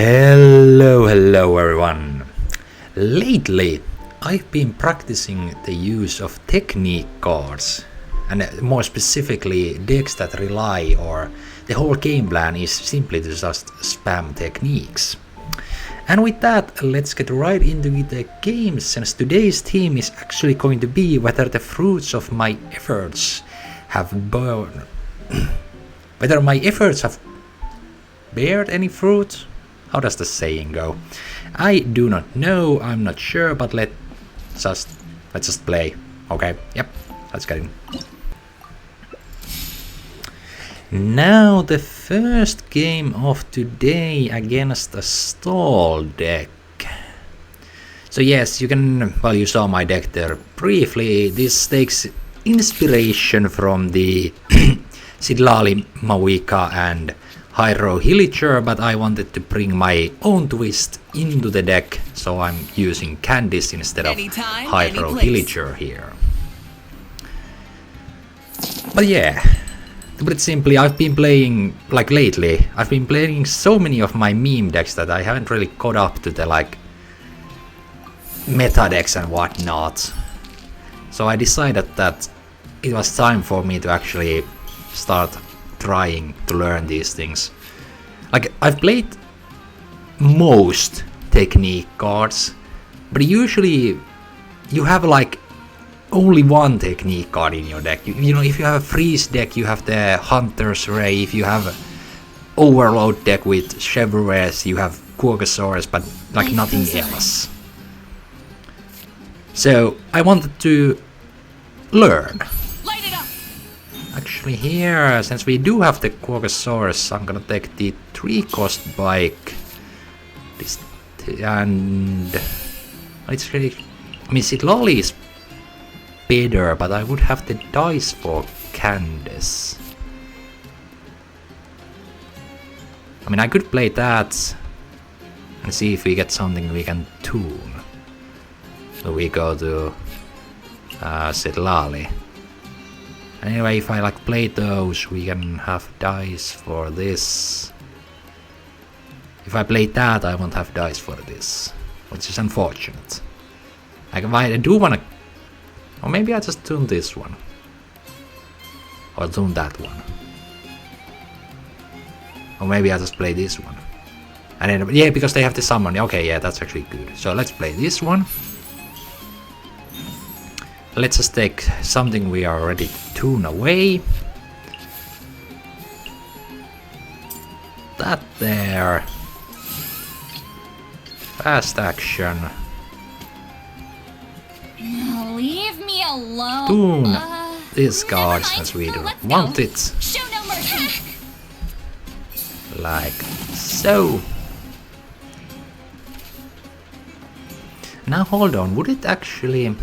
Hello everyone! Lately I've been practicing the use of technique cards, and more specifically decks that rely or the whole game plan is simply to just spam techniques. And with that, let's get right into the game, since today's theme is actually going to be whether the fruits of my efforts have borne whether my efforts have bared any fruit? How does the saying go? I do not know, I'm not sure, but let's just play. Okay, yep, let's get in. Now the first game of today against a stall deck. So yes, you saw my deck there briefly. This takes inspiration from the Sidlali Mawika and Hydro Hillicher, but I wanted to bring my own twist into the deck, so I'm using Candice instead of Hydro Hillicher here. But yeah, to put it simply, I've been playing, lately, I've been playing so many of my meme decks that I haven't really caught up to the meta decks and whatnot. So I decided that it was time for me to actually start trying to learn these things. I've played most technique cards, but usually you have only one technique card in your deck. You know, if you have a freeze deck, you have the Hunter's Ray. If you have an overload deck with Chevrolet, you have Quagosaurus, but nothing else. So I wanted to learn. Actually here, since we do have the Quagosaurus, I'm gonna take the 3-cost bike. And it's really, Sidlali is better, but I would have the dice for Candice. I could play that and see if we get something we can tune. So we go to Sidlali. Anyway, if I play those, we can have dice for this. If I play that, I won't have dice for this, which is unfortunate. I do wanna, or maybe I just tune this one, or tune that one, or maybe I just play this one. And then, yeah, because they have the summon. Okay, yeah, that's actually good. So let's play this one. Let's just take something we are ready to tune away. That there. Fast action. Leave me alone. Tune this card since we don't want it. Show no mercy. Like so. Now hold on, would it actually...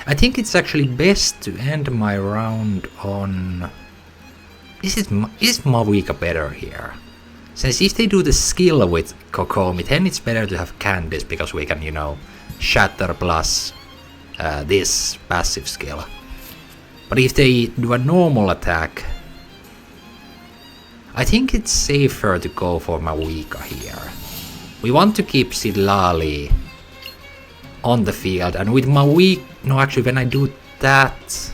I think it's actually best to end my round on... Is Mawika better here? Since if they do the skill with Kokomi, then it's better to have Candice, because we can, shatter plus this passive skill. But if they do a normal attack, I think it's safer to go for Mawika here. We want to keep Sidlali on the field, and with Mawika, no, actually when I do that,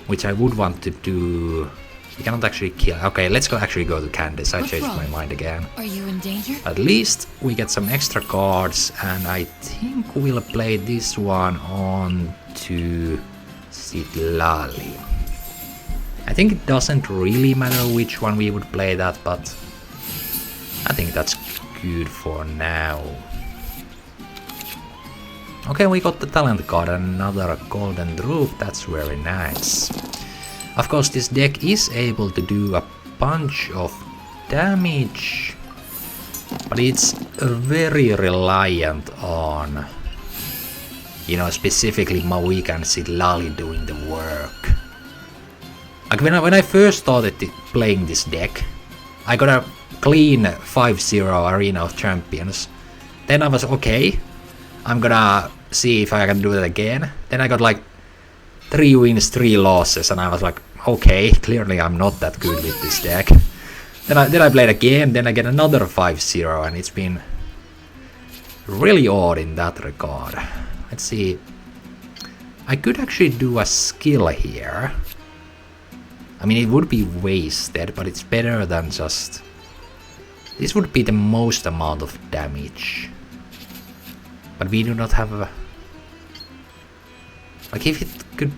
which I would want to do, we cannot actually kill. Okay, let's actually go to Candice. I changed my mind again. Are you in danger? At least we get some extra cards, and I think we'll play this one on to Sidlali. I think it doesn't really matter which one we would play that, but I think that's good for now. Okay, we got the talent card and another golden roof. That's very nice. Of course, this deck is able to do a bunch of damage, but it's very reliant on, specifically Mawika and Sidlali doing the work. When I first started playing this deck, I got a clean 5-0 Arena of Champions. Then I was okay, I'm gonna see if I can do it again. Then I got 3 wins, 3 losses, and I was like, okay, clearly I'm not that good with this deck. Then I played again, then I get another 5-0, and it's been really odd in that regard. Let's see. I could actually do a skill here. I mean, it would be wasted, but it's better than just... This would be the most amount of damage. But we do not have a... Like, if it could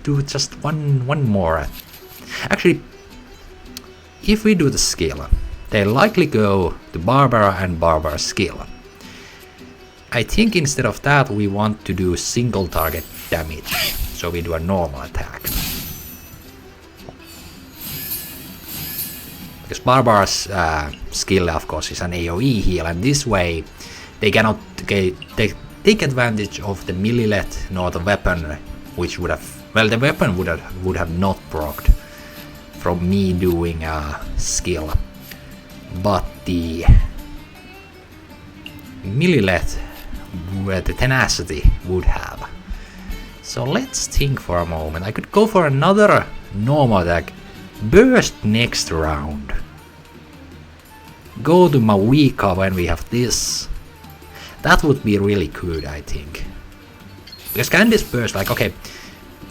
do just one more... Actually, if we do the skill, they likely go to Barbara and Barbara skill. I think instead of that we want to do single target damage, so we do a normal attack. Because Barbara's skill of course is an AoE heal, and this way they cannot take advantage of the melee-let nor the weapon, which would have... Well, the weapon would have not procced from me doing a skill, but the melee-let, where the tenacity would have. So let's think for a moment. I could go for another normal attack, burst next round, go to Mawika when we have this. That would be really good, I think. Because Candice burst, like, okay,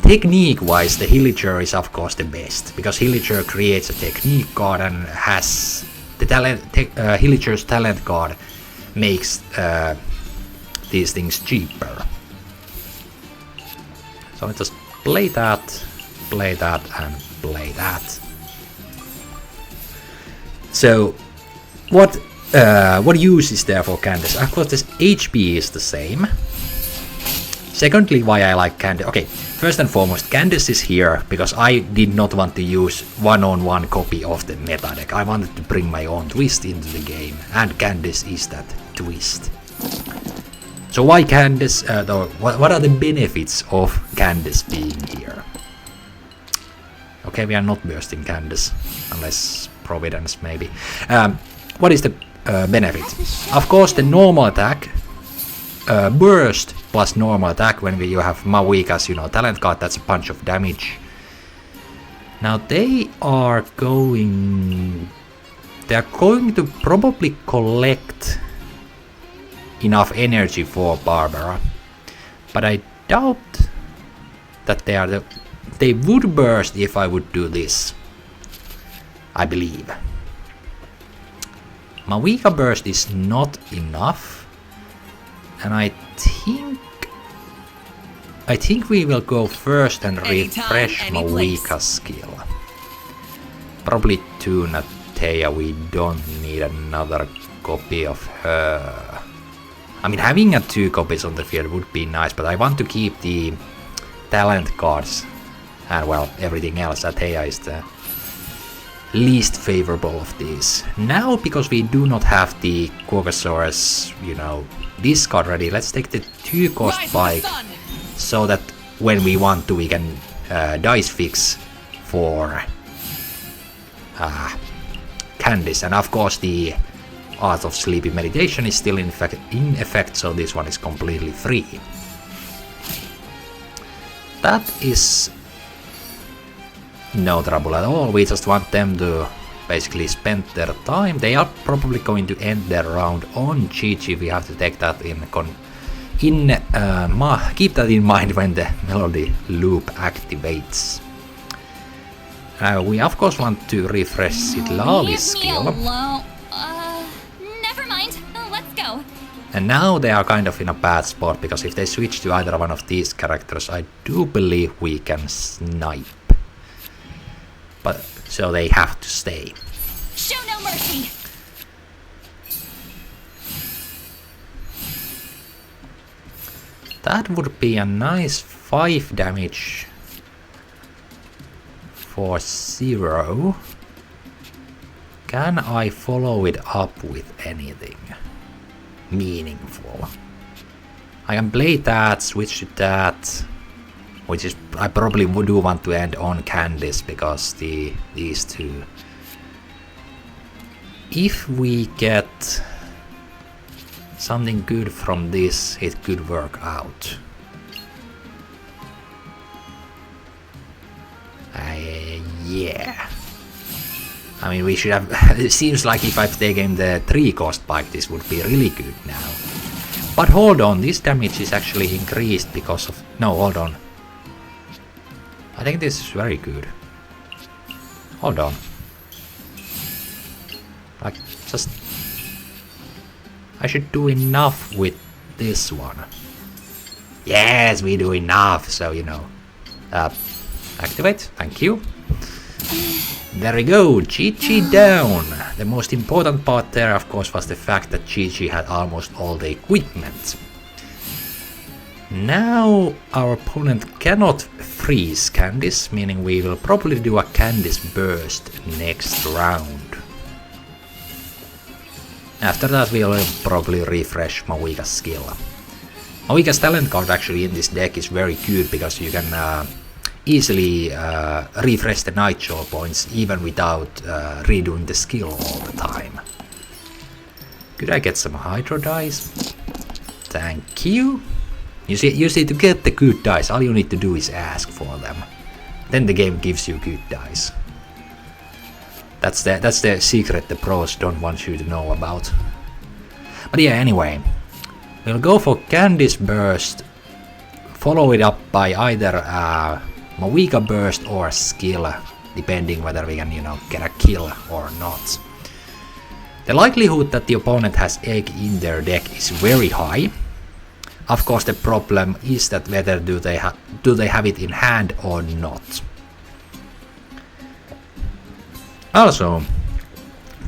technique wise the Hilliger is of course the best, because Hilliger creates a technique card and has the talent. Hilliger's talent card makes these things cheaper. So let's just play that, and play that. So what use is there for Candice? Of course, this HP is the same. Secondly, why I like Candice. Okay, first and foremost, Candice is here because I did not want to use one-on-one copy of the meta deck. I wanted to bring my own twist into the game, and Candice is that twist. So why Candice? What are the benefits of Candice being here? Okay, we are not bursting Candice, unless Providence maybe. What is the benefit? Of course, the normal attack, burst plus normal attack when you have Mawika's, talent card, that's a bunch of damage. Now they are going to probably collect enough energy for Barbara, but I doubt that they would burst if I would do this, I believe. Mawika burst is not enough, and I think we will go first and refresh Mawika's skill. Probably to Natea, we don't need another copy of her. I mean, having 2 copies on the field would be nice, but I want to keep the talent cards and, well, everything else. Atea is the least favorable of these. Now, because we do not have the Quagosaurus, discard ready, let's take the 2-cost bike so that when we want to, we can dice fix for Candice. And of course, the Art of Sleepy Meditation is still in effect, so this one is completely free. That is no trouble at all. We just want them to basically spend their time. They are probably going to end their round on GG. We have to take that keep that in mind when the melody loop activates. We of course want to refresh Sitlali's skill. Never mind. Let's go. And now they are kind of in a bad spot, because if they switch to either one of these characters, I do believe we can snipe. But so they have to stay. Show no mercy. That would be a nice 5 damage for 0. Can I follow it up with anything meaningful? I can play that, switch to that, which is, I probably do want to end on Candice because these two. If we get something good from this, it could work out. Yeah. I mean, we should have... It seems like if I've taken the 3-cost bike, this would be really good now. But hold on, this damage is actually increased because of... No, hold on. I think this is very good. Hold on. Like, just... I should do enough with this one. Yes, we do enough, so you know. Activate, thank you. There we go, GG down. The most important part there, of course, was the fact that GG had almost all the equipment. Now our opponent cannot freeze Candice, meaning we will probably do a Candice burst next round. After that we'll probably refresh Mawika's skill. Mawika's talent card actually in this deck is very good because you can easily refresh the Nitro points even without redoing the skill all the time. Could I get some Hydro dice? Thank you. You see, to get the good dice, all you need to do is ask for them. Then the game gives you good dice. That's the secret the pros don't want you to know about. But yeah, anyway. We'll go for Candice Burst. Follow it up by either Mawika Burst or Skill. Depending whether we can, you know, get a kill or not. The likelihood that the opponent has Egg in their deck is very high. Of course, the problem is that whether do they have it in hand or not. Also,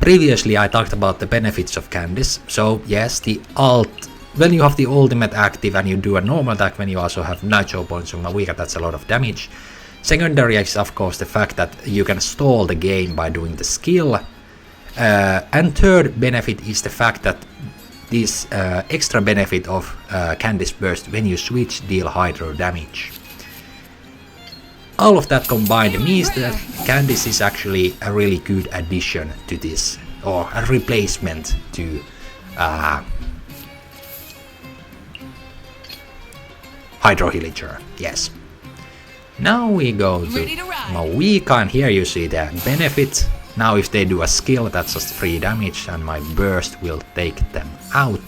previously I talked about the benefits of Candice. So yes, the ult, when you have the ultimate active and you do a normal attack, when you also have Nitro points on Mawika, that's a lot of damage. Secondary is of course the fact that you can stall the game by doing the skill. And third benefit is the fact that this extra benefit of Candice Burst when you switch deal Hydro damage. All of that combined means that Candice is actually a really good addition to this, or a replacement to Hydro Villager, yes. Now we go to Mawika, and here you see the benefit. Now if they do a skill, that's just 3 damage, and my burst will take them out.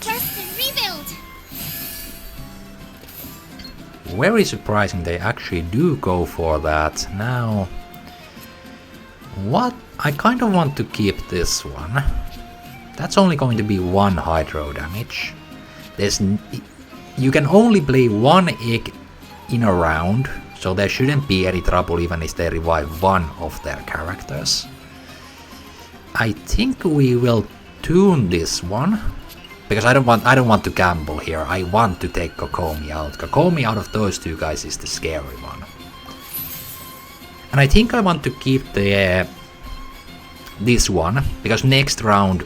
Very surprising, they actually do go for that. Now, what? I kind of want to keep this one. That's only going to be 1 Hydro damage. You can only play 1 egg in a round, so there shouldn't be any trouble even if they revive 1 of their characters. I think we will tune this one, because I don't want to gamble here. I want to take Kokomi out. Kokomi out of those 2 guys is the scary one. And I think I want to keep the this one, because next round,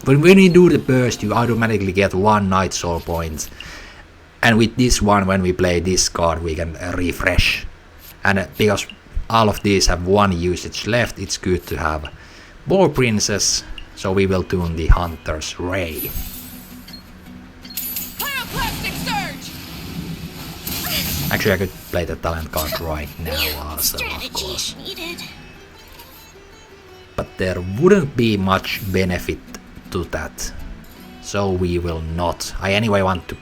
when you do the burst, you automatically get 1 Night Soul point. And with this one, when we play this card, we can refresh. And because all of these have 1 usage left, it's good to have Boar Princess, so we will tune the Hunter's Ray. Actually, I could play the talent card right now also, of course. But there wouldn't be much benefit to that, so we will not. I anyway want to...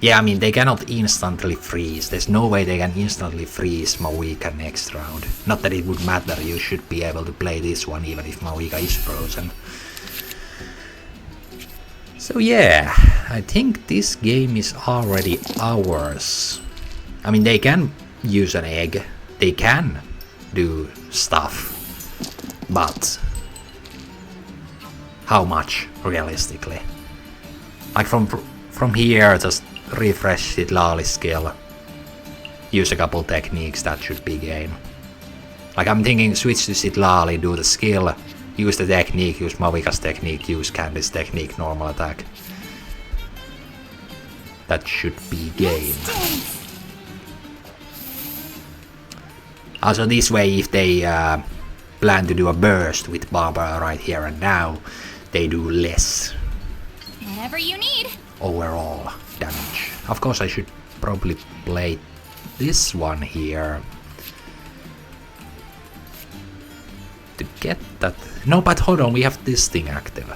Yeah, I mean, they cannot instantly freeze. There's no way they can instantly freeze Mawika next round. Not that it would matter, you should be able to play this one even if Mawika is frozen. So yeah, I think this game is already ours. I mean, they can use an egg, they can do stuff, but how much, realistically? Like from here, just refresh Sitlali's skill, use a couple techniques, that should be game. Like I'm thinking switch to Sitlali, do the skill, use the technique, use Mawika's technique, use Candice's technique, normal attack. That should be game. Also this way, if they plan to do a burst with Barbara right here and now, they do less. Whatever you need. Overall damage. Of course I should probably play this one here. get that. No, but hold on, we have this thing active.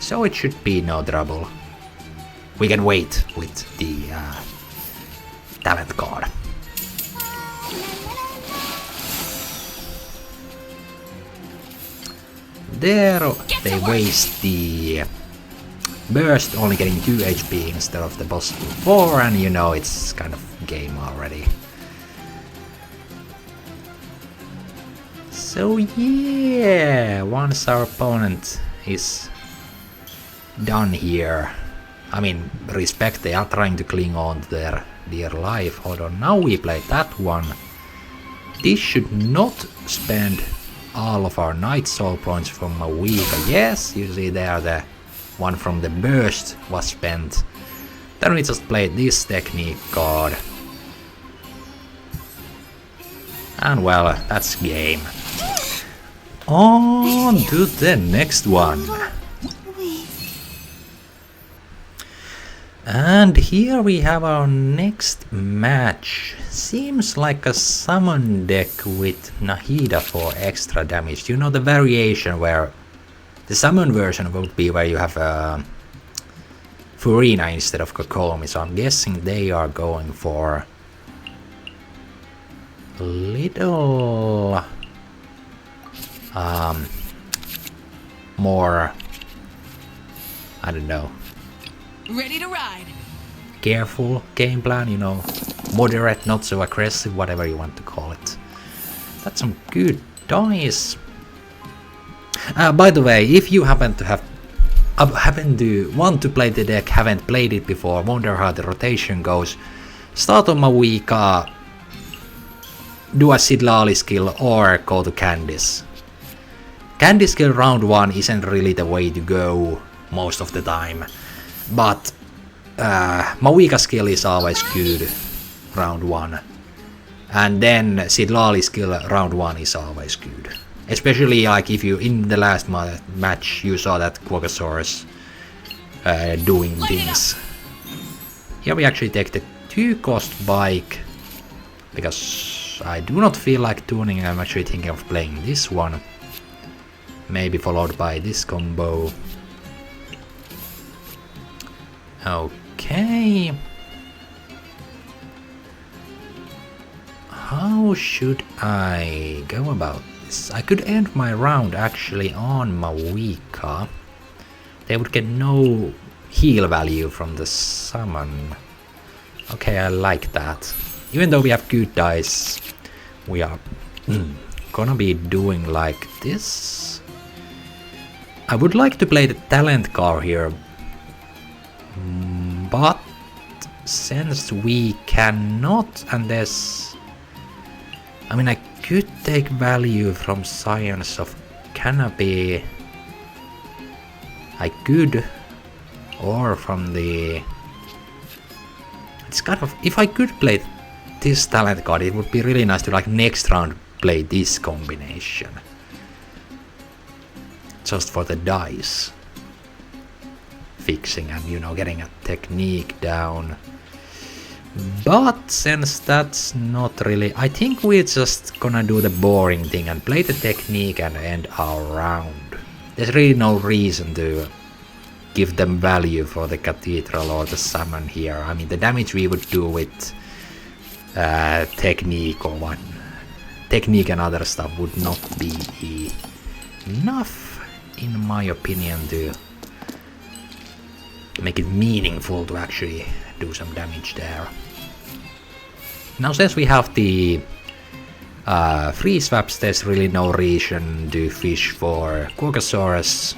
So it should be no trouble. We can wait with the talent card. There they waste the burst, only getting 2 HP instead of the possible 4, and you know it's kind of game already. So yeah, once our opponent is done here, I mean, respect, they are trying to cling on to their dear life. Hold on, now we play that one. This should not spend all of our Night Soul points from a week. Yes, you see there the one from the burst was spent. Then we just play this technique card. And well, that's game. On to the next one. And here we have our next match. Seems like a summon deck with Nahida for extra damage. You know, the variation where the summon version would be where you have Furina instead of Kokomi. So I'm guessing they are going for a little more, I don't know, Ready to ride. careful game plan, you know, moderate, not so aggressive, whatever you want to call it. That's some good dice. By the way, if you happen to want to play the deck, haven't played it before, wonder how the rotation goes, start on Mawika, do a Sidlali skill, or go to Candice. Candice skill round 1 isn't really the way to go most of the time. But Mawika skill is always good round 1. And then Sidlali skill round 1 is always good. Especially like if you, in the last match, you saw that Quaggasaurus doing things. Here we actually take the 2-cost bike. Because I do not feel like tuning, I'm actually thinking of playing this one. Maybe followed by this combo. Okay. How should I go about this? I could end my round actually on Mawika. They would get no heal value from the summon. Okay, I like that. Even though we have good dice, we are gonna be doing like this. I would like to play the talent card here. But since we cannot, and there's, I mean, I could take value from Science of Canopy. I could, or from the, it's kind of, if I could play this talent card, it would be really nice to like next round play this combination. Just for the dice fixing and, you know, getting a technique down. But since that's not really, I think we're just gonna do the boring thing and play the technique and end our round. There's really no reason to give them value for the cathedral or the summon here. I mean, the damage we would do with technique or what, technique and other stuff would not be enough, in my opinion, to make it meaningful to actually do some damage there. Now, since we have the free swaps, there's really no reason to fish for Quaggasaurus.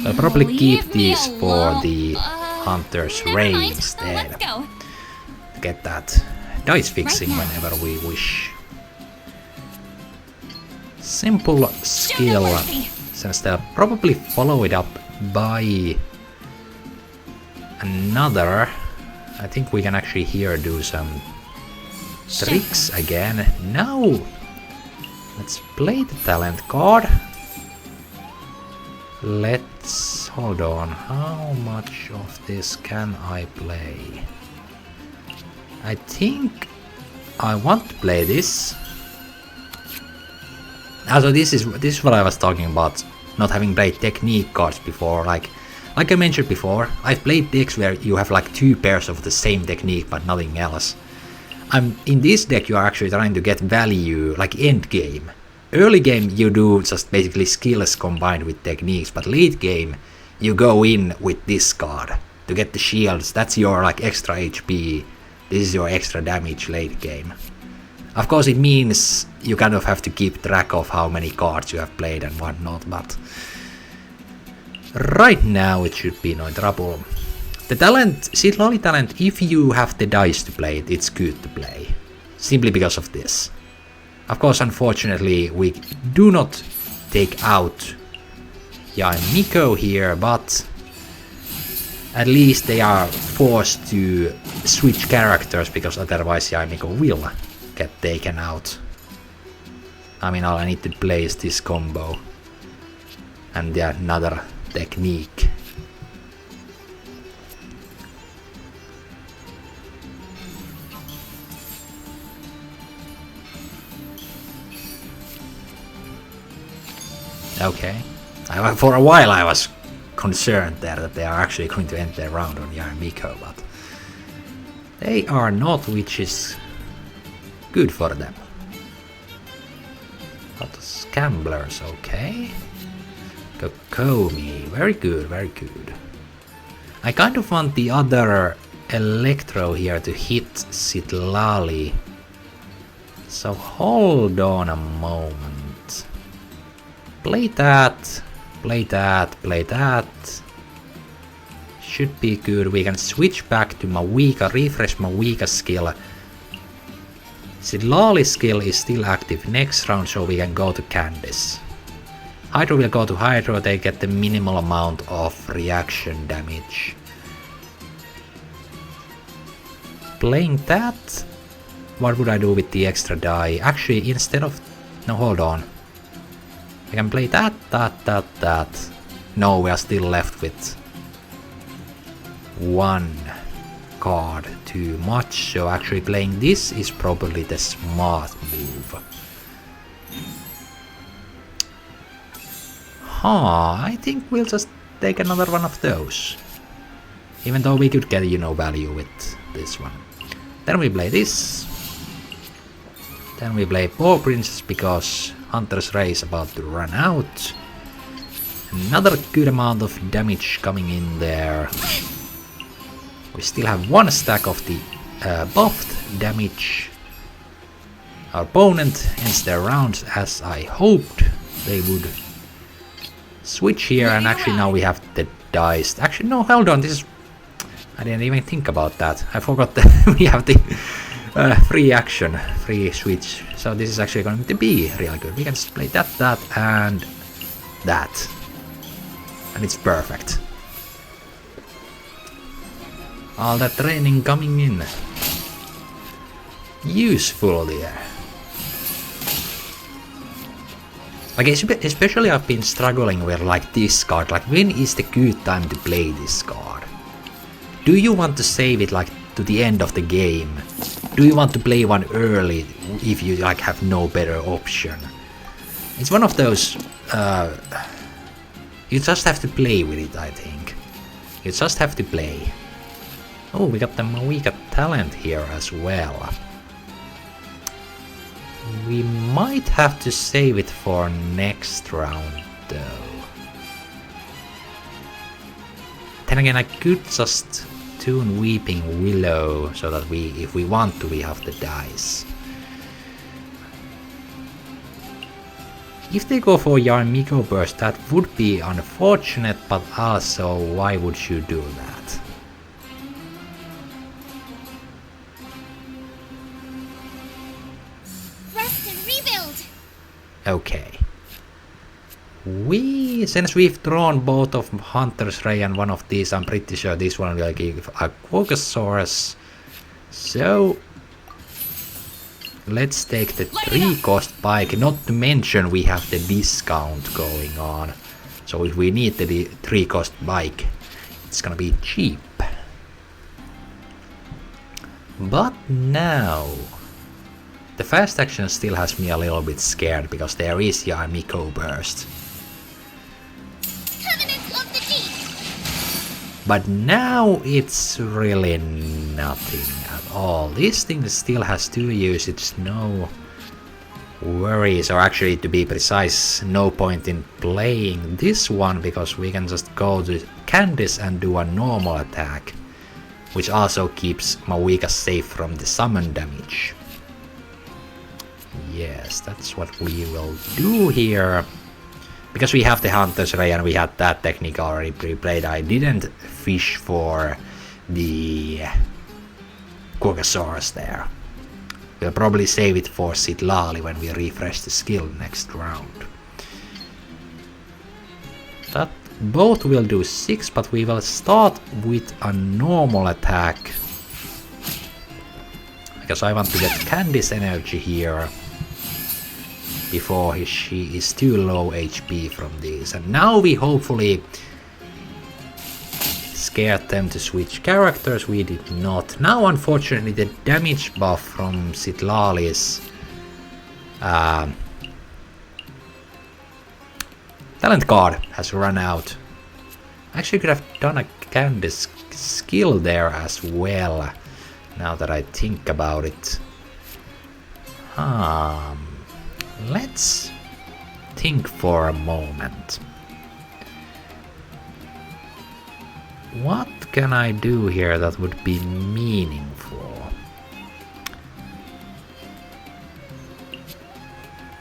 I'll probably keep these for the Hunter's Ray instead. Let's go. To get that dice fixing whenever we wish. Simple skill, since they'll probably follow it up by another. I think we can actually here do some tricks again. Now, let's play the talent card. Let's hold on. How much of this can I play? I think I want to play this. Also, this is what I was talking about, not having played technique cards before. Like I mentioned before, I've played decks where you have like 2 pairs of the same technique but nothing else. In this deck you are actually trying to get value, like end game. Early game you do just basically skills combined with techniques, but late game you go in with this card to get the shields. That's your like extra HP. This is your extra damage late game. Of course it means you kind of have to keep track of how many cards you have played and whatnot, but right now it should be no trouble. The talent, Sidlali talent, if you have the dice to play it, it's good to play. Simply because of this. Of course, unfortunately, we do not take out Jan Miko here, but at least they are forced to switch characters, because otherwise Jan Miko will get taken out. I mean, all I need to play is this combo and another technique. Okay. For a while I was concerned there that they are actually going to end their round on Jan Miko, but they are not, which is good for them. But Scamblers, okay. Kokomi, very good, very good. I kind of want the other Electro here to hit Sidlali. So hold on a moment. Play that, play that, play that. Should be good. We can switch back to Mawika, refresh Mawika's skill. Sidlali's skill is still active next round, so we can go to Candice. Hydro will go to Hydro, they get the minimal amount of reaction damage. Playing that, what would I do with the extra die? Actually, instead of... no, hold on. I can play that. No, we are still left with 1 card too much, so actually playing this is probably the smart move. I think we'll just take another one of those. Even though we could get, value with this one. Then we play this. Then we play Paw Princess because Hunter's Ray is about to run out. Another good amount of damage coming in there. We still have 1 stack of the buffed damage. Our opponent ends their rounds as I hoped they would. Switch here, and actually now we have the dice. Actually, no, hold on, this is... I didn't even think about that. I forgot that we have the free action, free switch. So this is actually going to be really good. We can just play that, and that. And it's perfect. All that training coming in. Useful there. Like, especially I've been struggling with like this card. Like, when is the good time to play this card? Do you want to save it like to the end of the game? Do you want to play one early if you like have no better option? It's one of those. You just have to play with it, I think. You just have to play. Oh, we got the Mawika talent here as well. We might have to save it for next round though. Then again, I could just tune Weeping Willow so that if we want to, we have the dice. If they go for Jan Miko Burst, that would be unfortunate, but also, why would you do that? Okay. Since we've drawn both of Hunter's Ray and one of these, I'm pretty sure this one will give a Quogosaurus. So let's take the 3-cost bike, not to mention we have the discount going on. So if we need the 3-cost bike, it's gonna be cheap. But now The fast action still has me a little bit scared because there is Yamiko Burst. Covenant of the Deep. But now it's really nothing at all. This thing still has 2 usage, no worries, or actually to be precise, no point in playing this one because we can just go to Candice and do a normal attack, which also keeps Mawika safe from the summon damage. Yes, that's what we will do here. Because we have the Hunter's Ray and we had that technique already pre-played, I didn't fish for the Quaggasaurus there. We'll probably save it for Sitlali when we refresh the skill next round. That both will do 6, but we will start with a normal attack. Because I want to get Candice energy here before she is too low HP from these. And now we hopefully scared them to switch characters. We did not. Now unfortunately the damage buff from Sitlali's talent card has run out. I actually could have done a Candice skill there as well, now that I think about it. Let's think for a moment. What can I do here that would be meaningful?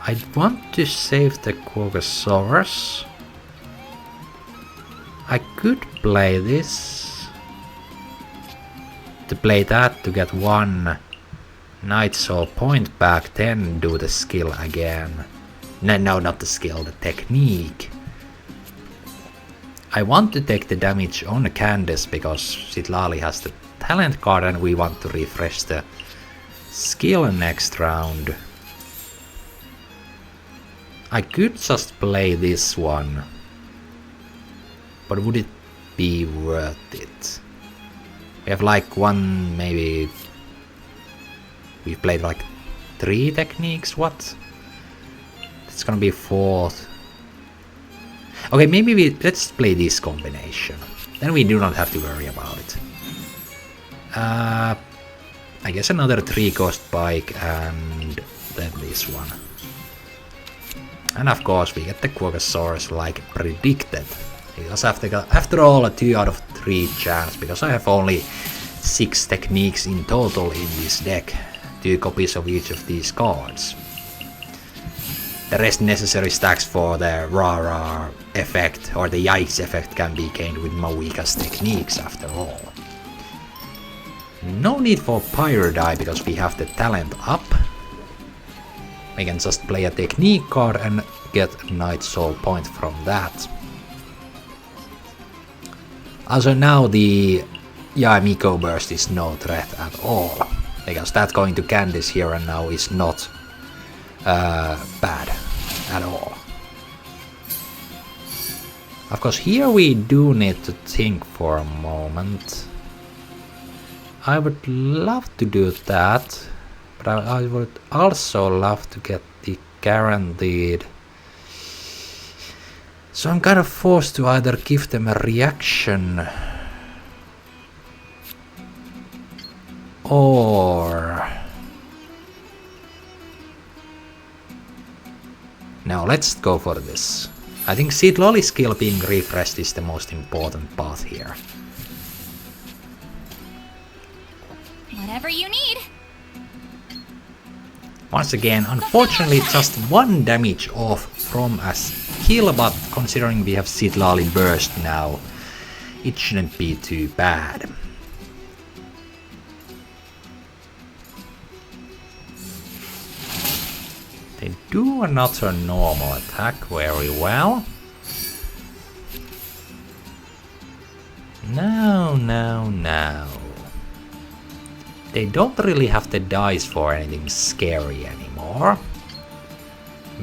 I want to save the Quaggasaurus. I could play this. To play that to get 1 Night Soul point back, then do the skill again. No, not the skill, the technique. I want to take the damage on Candice because Sitlali has the talent card and we want to refresh the skill next round. I could just play this one, but would it be worth it? We have like one, maybe... We've played like 3 techniques, what? It's gonna be 4th. Okay, maybe let's play this combination. Then we do not have to worry about it. I guess another 3 cost bike and then this one. And of course we get the Quaggasaurus like predicted. Because after all a 2 out of 3 chance, because I have only 6 techniques in total in this deck. 2 copies of each of these cards. The rest necessary stacks for the rah effect or the yikes effect can be gained with Mawika's techniques after all. No need for Pyro Die because we have the talent up. We can just play a technique card and get Night Soul point from that. Also now the Yamiko Burst is no threat at all. Because that going to Candice here and now is not bad at all. Of course here we do need to think for a moment. I would love to do that, but I would also love to get the guaranteed. So I'm kind of forced to either give them a reaction or... Now let's go for this. I think Sitlali skill being refreshed is the most important part here. Whatever you need. Once again, unfortunately just 1 damage off from a skill, but considering we have Sitlali burst now, it shouldn't be too bad. They do another normal attack very well. No. They don't really have the dice for anything scary anymore.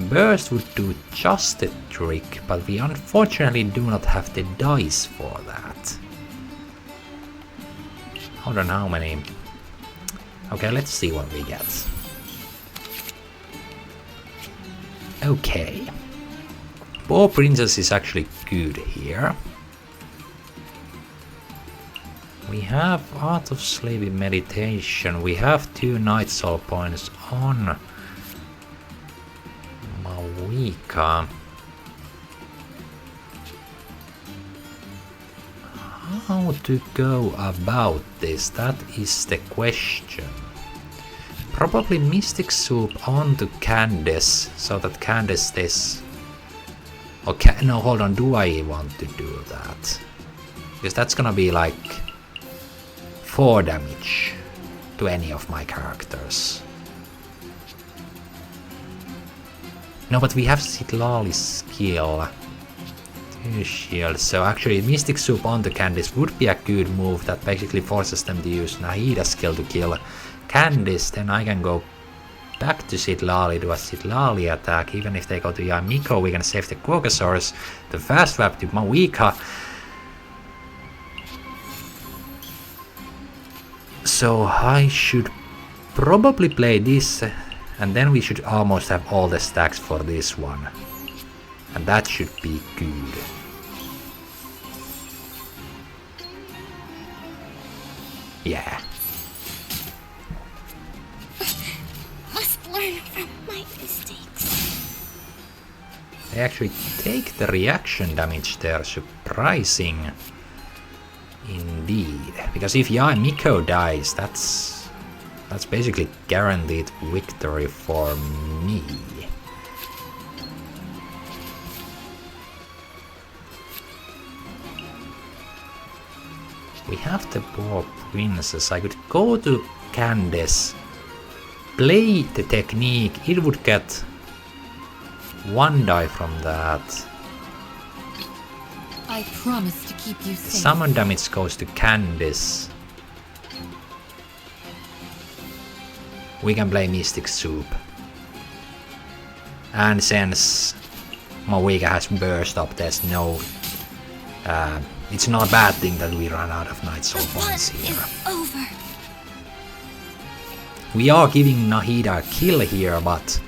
Burst would do just the trick, but we unfortunately do not have the dice for that. Hold on, how many? Okay, let's see what we get. Okay. Boar Princess is actually good here. We have Art of Slavery Meditation. We have 2 Night Soul points on Mawika. How to go about this? That is the question. Probably Mystic Soup onto Candice, so that Candice stays... Okay, no, hold on, do I want to do that? Because that's gonna be like 4 damage to any of my characters. No, but we have Sitlali's skill. 2 shields, so actually Mystic Soup onto Candice would be a good move that basically forces them to use Nahida's skill to kill Candice. Then I can go back to Sitlali, do a Sitlali attack. Even if they go to Yamiko, we can save the Quogosaurus, the fast swap to Mawika. So I should probably play this, and then we should almost have all the stacks for this one. And that should be good. Yeah. Must learn from my mistakes. They actually take the reaction damage there, surprising indeed. Because if Miko dies, that's basically guaranteed victory for me. We have the Boar Princess. I could go to Candice, play the technique, it would get 1 die from that. I promise to keep you safe. Summon damage goes to Candice. We can play Mystic Soup. And since Mawika has burst up, there's no... it's not a bad thing that we run out of Night Soul points here. Is over. We are giving Nahida a kill here, but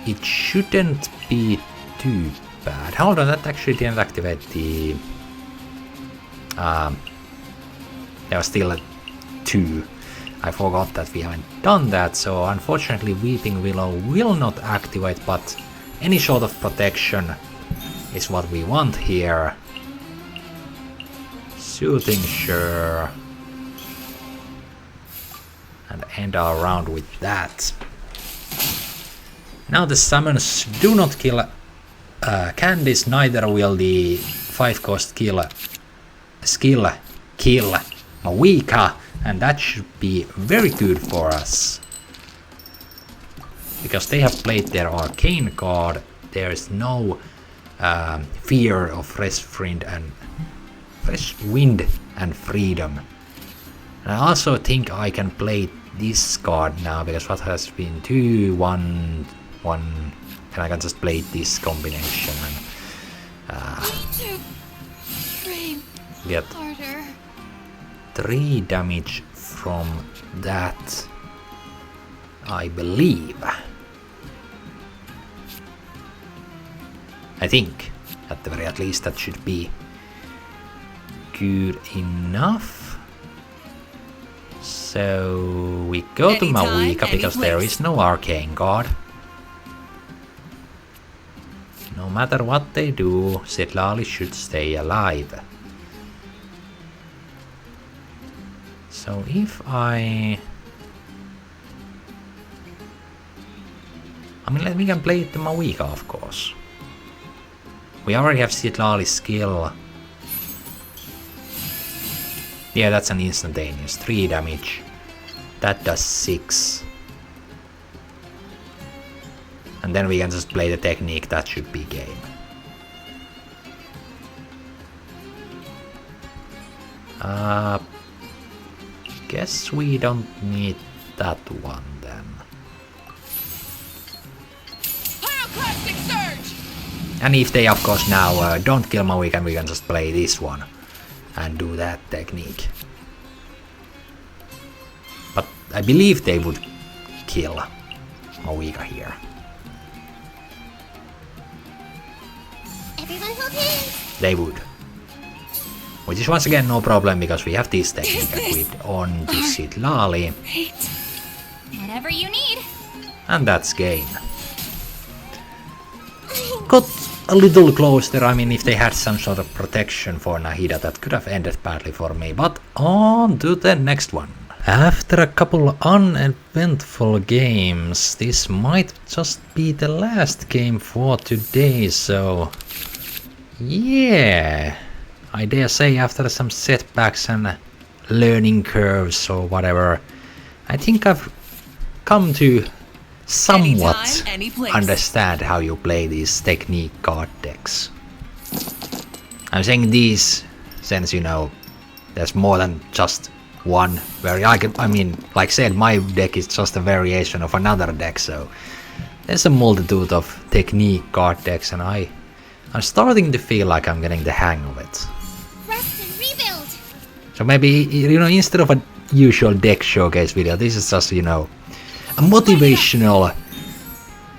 it shouldn't be too bad. Hold on, that actually didn't activate the... there was still a 2. I forgot that we haven't done that, so unfortunately Weeping Willow will not activate, but any sort of protection is what we want here. Soothing Sure. And end our round with that. Now the summons do not kill Candice, neither will the 5-cost skill kill Mawika, and that should be very good for us. Because they have played their arcane card, there is no fear of fresh wind and freedom. And I also think I can play this card now, because what has been 2, 1, 1, and I can just play this combination and get 3 damage from that, I believe. I think, at the very least, that should be good enough. So we go to Mawika because there is no arcane card. No matter what they do, Sitlali should stay alive. So if I mean, we can play it to Mawika, of course. We already have Sitlali's skill. Yeah, that's an instantaneous. 3 damage. That does 6. And then we can just play the technique, that should be game. Guess we don't need that one then. Pyroclastic Surge! And if they of course now don't kill Mawika, we can just play this one and do that technique. But I believe they would kill Mawika here. everyone hold hands. They would. Which is once again no problem because we have this technique equipped on the Sitlali. Right. Whatever you need. And that's game. Got a little closer. I mean, if they had some sort of protection for Nahida, that could have ended badly for me. But on to the next one. After a couple uneventful games, this might just be the last game for today, so yeah, I dare say after some setbacks and learning curves or whatever, I think I've come to somewhat Anytime, any place. understand how you play these technique card decks. I'm saying these since, you know, there's more than just one I mean, like I said, my deck is just a variation of another deck, so there's a multitude of technique card decks, and I'm starting to feel like I'm getting the hang of it. Rest and rebuild. So maybe, you know, instead of a usual deck showcase video, this is just, you know, a motivational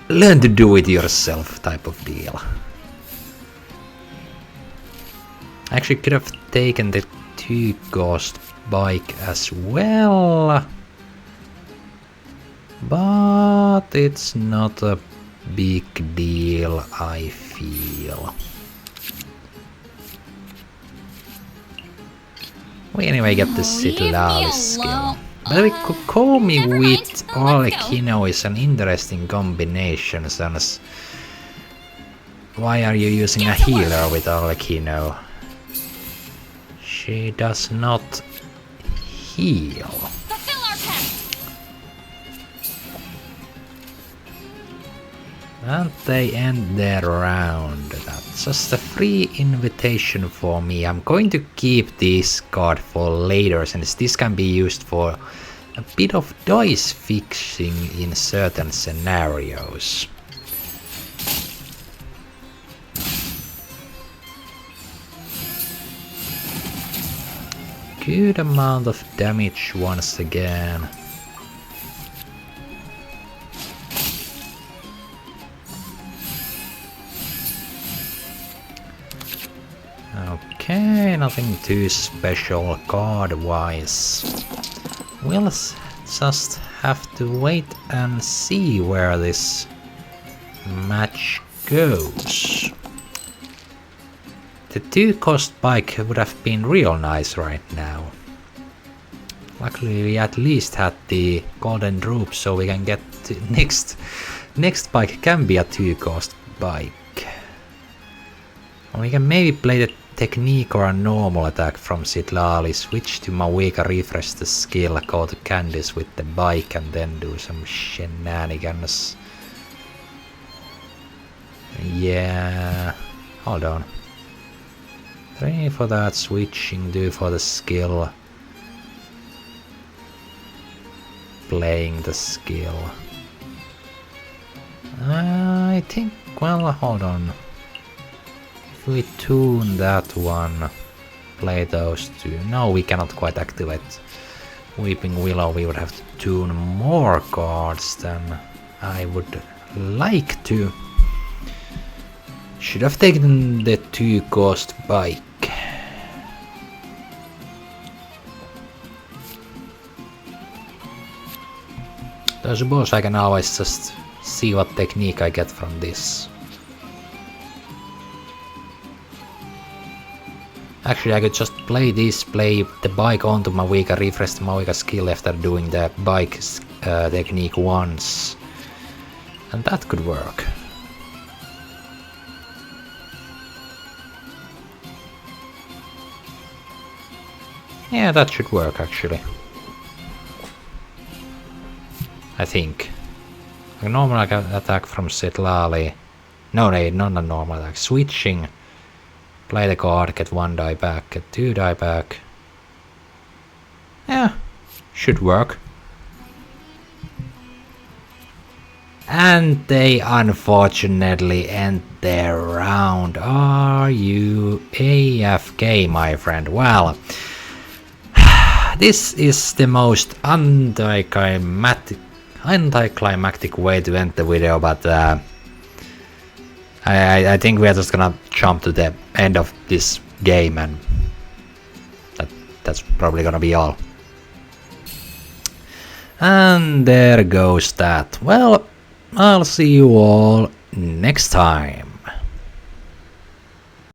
learn to do it yourself type of deal. I actually could have taken the 2-cost bike as well, but it's not a big deal, I feel. We anyway get the Sitlali skill. But we could call me with Arlecchino is an interesting combination, since why are you using a healer with Arlecchino? She does not heal. Fulfill our pact. And they end their round. That's just a free invitation for me. I'm going to keep this card for later, since this can be used for a bit of dice fixing in certain scenarios. Good amount of damage once again. Okay, nothing too special card-wise. We'll just have to wait and see where this match goes. The 2-cost bike would have been real nice right now. Luckily we at least had the golden droop, so we can get to next bike can be a 2-cost bike. We can maybe play the technique or a normal attack from Sitlali, switch to Mawika, refresh the skill, go to Candice with the bike, and then do some shenanigans. Yeah, hold on. 3 for that switching, 2 for the skill. Playing the skill. I think, well, hold on. If we tune that one, play those 2. No, we cannot quite activate Weeping Willow. We would have to tune more cards than I would like to. Should have taken the 2-cost bike. I suppose I can always just see what technique I get from this. Actually, I could just play this, play the bike onto Mawika, refresh the Mawika skill after doing the bike technique once. And that could work. Yeah, that should work actually. I think. A normal attack from Sitlali. No, not a normal attack. Switching. Play the card, get 1 die back, get 2 die back. Yeah, should work. And they unfortunately end their round. Are you AFK, my friend? Well, this is the most anticlimactic way to end the video, but I think we are just gonna jump to the end of this game, and that's probably gonna be all. And there goes that. Well, I'll see you all next time.